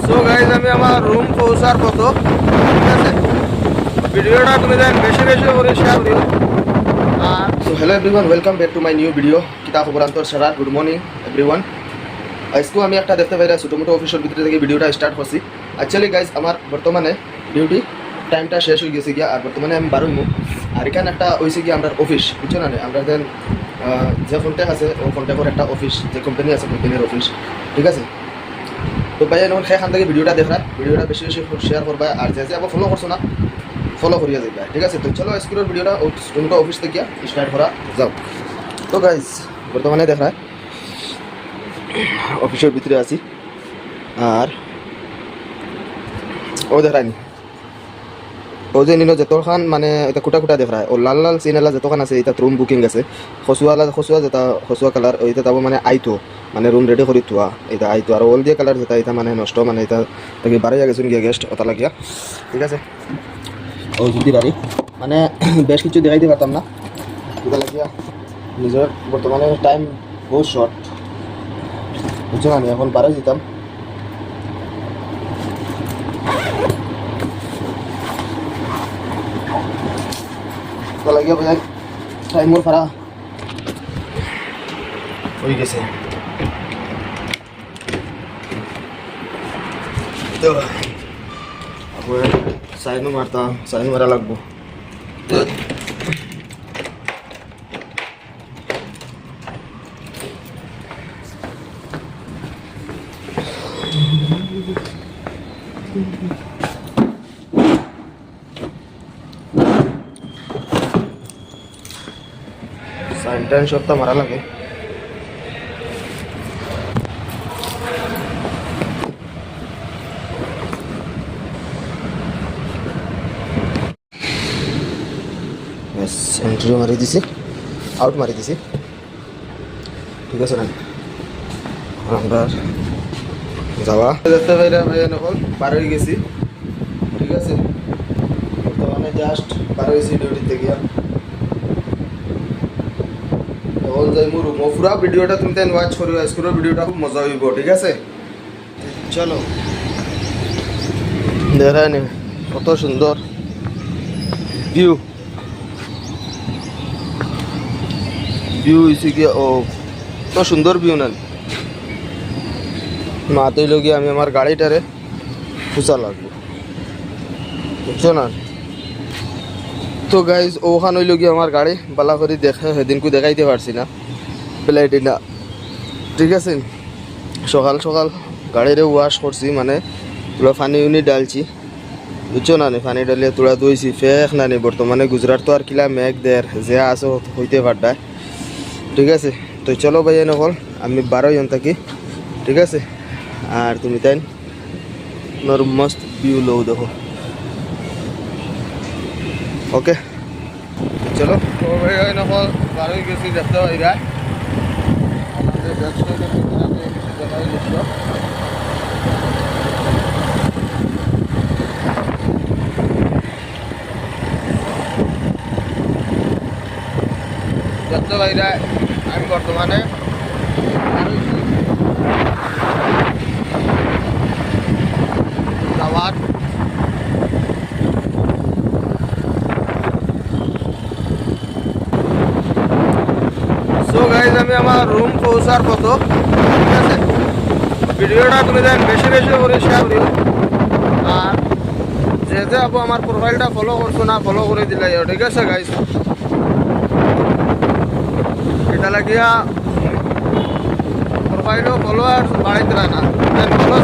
So guys আমি আমার room পৌঁছার পথ, ঠিক আছে। ভিডিওটা তুমি দেন বেশি বেশি করে শেয়ার দিও। আর so hello everyone, welcome back to my new video. কিতা খবর আন্তর সারা, গুড মর্নিং এভরিওয়ান। আজকেও আমি একটা দেখতে পাই ছোটো মোটো অফিসের ভিতরে থেকে ভিডিওটা স্টার্ট করছি। অ্যাকচুয়ালি গাইজ আমার বর্তমানে ডিউটি টাইমটা শেষ হয়ে গেছে গিয়া, আর বর্তমানে আমি বারোই মুখ। আর এখানে একটা হয়েছে গিয়ে আমরা অফিস, বুঝছো না? আমরা দেন যে কন্ট্যাক্ট আছে ও কন্ট্যাক্টের একটা অফিস, যে কোম্পানি আছে কোম্পানির অফিস, ঠিক আছে। তো ভাই এখন সেখান থেকে ভিডিওটা দেখা, ভিডিওটা বেশি বেশি শেয়ার করবা। আর যে আবার ফলো করছো না, ফলো করিয়া যাবে, ঠিক আছে। তো চলো স্কুলের ভিডিওটা স্টুডেন্ট অফিস থেকে স্টার্ট করা যাও। তো গাইজ বর্তমানে দেখা অফিসের ভিতরে আছি, আর ও দেখায়নি ও যে নিল যতখান মানে এটা কুটা কুটা দেখা ও লাল লাল সিনেলা যতখান আছে এটা রুম বুকিং আছে। খসুয়া যেটা খসুয়া কালার ওইটা তাবো মানে আইতো মানে রুম রেডি করে থোয়া এটা আইতো। আর ওল দিয়ে কালার যেটা এটা মানে নষ্ট, মানে এটা তাকে বাড়াইয়া গেছেন গিয়া গেস্ট ওটা লাগিয়া, ঠিক আছে। ও যদি বাড়ি মানে বেশ কিছু দেখাইতে পারতাম না, এটা লাগিয়া নিজের বর্তমানে টাইম বহুত শর্ট, বুঝছো না? এখন বাড়াই যেতাম। লাগিয়া বোঝায় টাইমর ফারা হয়ে গেছে। তো সাইনও মারতাম, সাইন মারা লাগবো। সাইন টাইন সপ্তাহ মারা লাগে। এন্ট্রি মারি দিছি, আউট মারি দিছি, ঠিক আছে না? আমরা যাওয়া দেখতে পাইরা ভাই নকল পার হয়ে গেছি, ঠিক আছে। বর্তমানে জাস্ট পার হয়েছি ডিউটি থেকে। এখন যাই মোর রুম, পুরা ভিডিওটা তুমি তাই ওয়াচ করিও, স্কুলের ভিডিওটা খুব মজা হইব, ঠিক আছে। চলো দেখায় নে কত সুন্দর ভিউ হয়েছে গিয়া। ও কত সুন্দর ভিউ নেন মাতেই লগিয়ে আমি আমার গাড়িটারে খুঁজা লাগবো, বুঝছো না? তো গাইজ ওখান হইল গিয়ে আমার গাড়ি বালা করে দেখে সেদিনকে দেখাইতে পারছি না প্লেটি না, ঠিক আছে। সকাল সকাল গাড়িরে ওয়াশ করছি, মানে তোরা পানি উনি ডালছি, বুঝছো না? পানি ডালিয়ে তোরা ধুইছি ফেক নানি। বর্তমানে গুজরাট তো আর কিলা মেঘ দের যে আসো হইতে পারডায়, ঠিক আছে। তো চলো ভাই নকল আমি 12 জন থাকি, ঠিক আছে। আর তুমি তাই নর মস্ত ভিউ লো দেখো, ওকে চলো। তো ভাই নকল 12 গেছি দেখতে এরা দেখতে বাইরে আমি বর্তমানে দাওয়াত সো গাইজ আমি আমার রুম পৌঁছার পথ, ঠিক আছে। ভিডিওটা তুমি দেন বেশি বেশি করে শেয়ার দিও। আর যে আপু আমার প্রোফাইলটা ফলো করছো না, ফলো করে দিলে, ঠিক আছে গাইজ। এটা লাগিয়া প্রোফাইলও ফলোয়ার বাড়াইতে না, ফলো